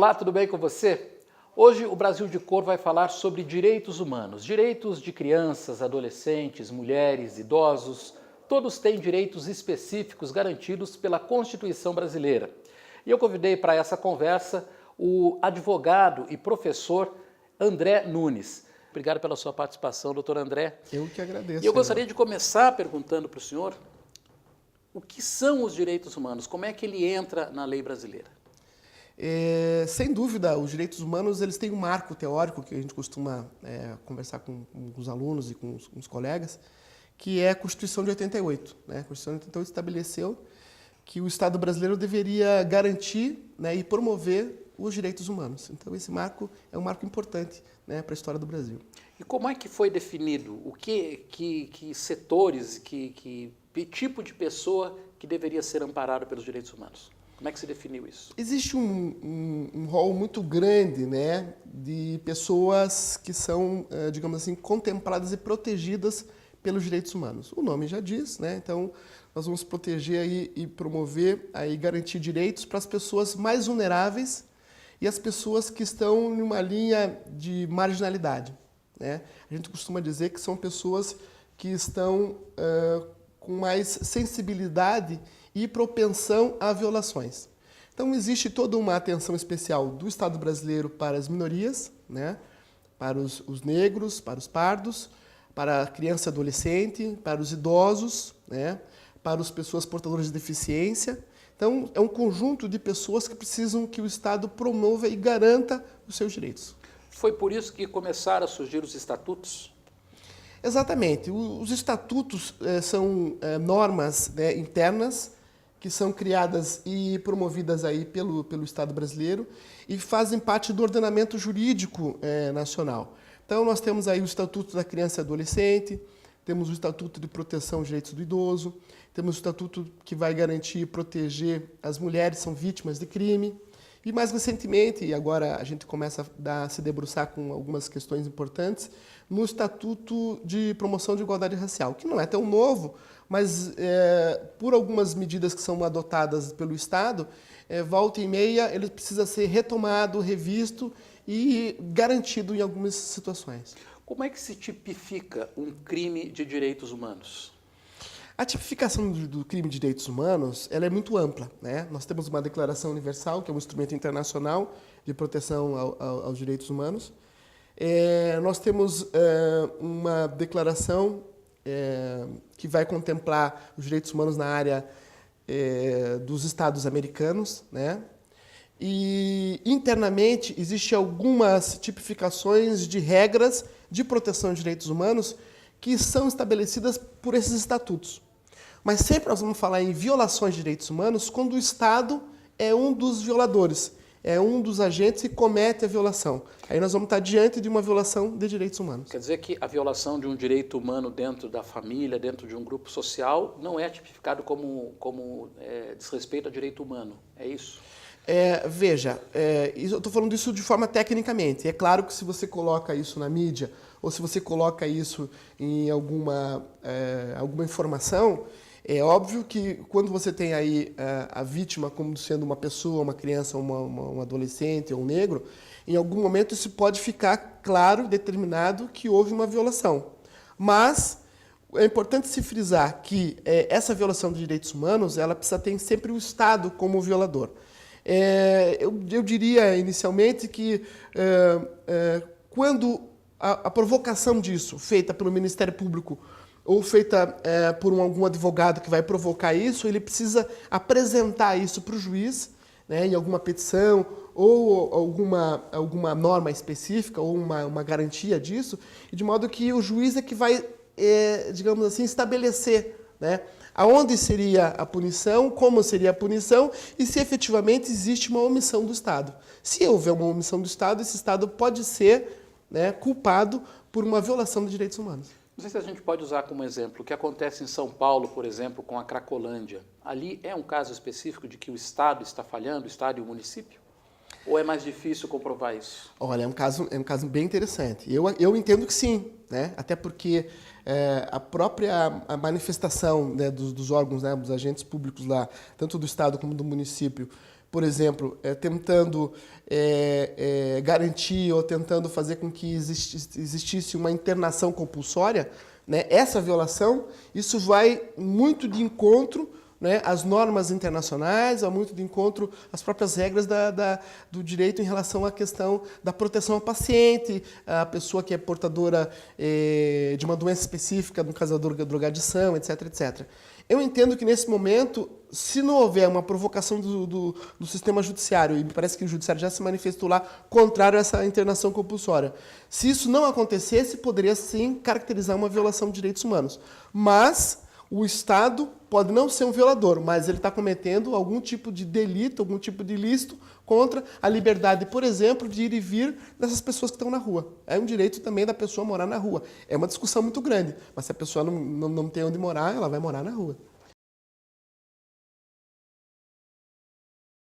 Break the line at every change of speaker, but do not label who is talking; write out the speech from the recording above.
Olá, tudo bem com você? Hoje o Brasil de Cor vai falar sobre direitos humanos. Direitos de crianças, adolescentes, mulheres, idosos. Todos têm direitos específicos garantidos pela Constituição brasileira. E eu convidei para essa conversa o advogado e professor André Nunes. Obrigado pela sua participação, doutor André.
Eu que agradeço.
E eu gostaria de começar perguntando para o senhor o que são os direitos humanos, como é que ele entra na lei brasileira?
Sem dúvida, os direitos humanos eles têm um marco teórico que a gente costuma conversar com os alunos e com os colegas, que é a Constituição de 88. Né? A Constituição de 88 estabeleceu que o Estado brasileiro deveria garantir, né, e promover os direitos humanos. Então, esse marco é um marco importante, né, para a história do Brasil.
E como é que foi definido? O que setores, que tipo de pessoa que deveria ser amparado pelos direitos humanos? Como é que se definiu isso?
Existe um rol muito grande, né, de pessoas que são, digamos assim, contempladas e protegidas pelos direitos humanos. O nome já diz, né? Então nós vamos proteger aí e promover aí garantir direitos para as pessoas mais vulneráveis e as pessoas que estão em uma linha de marginalidade, né? A gente costuma dizer que são pessoas que estão com mais sensibilidade e propensão a violações. Então existe toda uma atenção especial do Estado brasileiro para as minorias, né? Para os negros, para os pardos, para a criança e adolescente, para os idosos, né? Para as pessoas portadoras de deficiência. Então é um conjunto de pessoas que precisam que o Estado promova e garanta os seus direitos.
Foi por isso que começaram a surgir os estatutos?
Exatamente. Os estatutos são normas, né, internas que são criadas e promovidas aí pelo Estado brasileiro e fazem parte do ordenamento jurídico nacional. Então, nós temos aí o Estatuto da Criança e Adolescente, temos o Estatuto de Proteção aos Direitos do Idoso, temos o Estatuto que vai garantir e proteger as mulheres que são vítimas de crime. E mais recentemente, e agora a gente começa a se debruçar com algumas questões importantes, no Estatuto de Promoção de Igualdade Racial, que não é tão novo, mas por algumas medidas que são adotadas pelo Estado, volta e meia ele precisa ser retomado, revisto e garantido em algumas situações.
Como é que se tipifica um crime de direitos humanos?
A tipificação do crime de direitos humanos ela é muito ampla, né? Nós temos uma Declaração Universal, que é um instrumento internacional de proteção aos direitos humanos. Nós temos uma declaração que vai contemplar os direitos humanos na área dos Estados americanos, né? E internamente existem algumas tipificações de regras de proteção de direitos humanos que são estabelecidas por esses estatutos. Mas sempre nós vamos falar em violações de direitos humanos quando o Estado é um dos violadores, é um dos agentes que comete a violação. Aí nós vamos estar diante de uma violação de direitos humanos.
Quer dizer que a violação de um direito humano dentro da família, dentro de um grupo social, não é tipificado como desrespeito a direito humano, é isso?
Veja, eu estou falando isso de forma tecnicamente. É claro que se você coloca isso na mídia ou se você coloca isso em alguma informação, é óbvio que quando você tem aí a vítima como sendo uma pessoa, uma criança, um adolescente ou um negro, em algum momento isso pode ficar claro, determinado que houve uma violação. Mas é importante se frisar que essa violação de direitos humanos ela precisa ter sempre o Estado como violador. Eu diria inicialmente que quando a provocação disso, feita pelo Ministério Público ou feita por algum advogado que vai provocar isso, ele precisa apresentar isso para o juiz, né, em alguma petição ou alguma norma específica ou uma garantia disso, de modo que o juiz é que vai, digamos assim, estabelecer, né, aonde seria a punição, como seria a punição e se efetivamente existe uma omissão do Estado. Se houver uma omissão do Estado, esse Estado pode ser, né, culpado por uma violação de direitos humanos.
Não sei se a gente pode usar como exemplo o que acontece em São Paulo, por exemplo, com a Cracolândia. Ali é um caso específico de que o Estado está falhando, o Estado e o município? Ou é mais difícil comprovar isso?
Olha, é um caso bem interessante. Eu entendo que sim, né? Até porque a própria manifestação, né, dos órgãos, né, dos agentes públicos lá, tanto do Estado como do município, por exemplo, tentando garantir ou tentando fazer com que existisse uma internação compulsória, né, essa violação, isso vai muito de encontro, né, às normas internacionais, vai muito de encontro às próprias regras do direito em relação à questão da proteção ao paciente, a pessoa que é portadora de uma doença específica, no caso da drogadição, etc, etc. Eu entendo que nesse momento, se não houver uma provocação do sistema judiciário, e me parece que o judiciário já se manifestou lá contrário a essa internação compulsória, se isso não acontecesse, poderia sim caracterizar uma violação de direitos humanos. Mas o Estado pode não ser um violador, mas ele está cometendo algum tipo de delito, algum tipo de ilícito contra a liberdade, por exemplo, de ir e vir dessas pessoas que estão na rua. É um direito também da pessoa morar na rua. É uma discussão muito grande, mas se a pessoa não tem onde morar, ela vai morar na rua.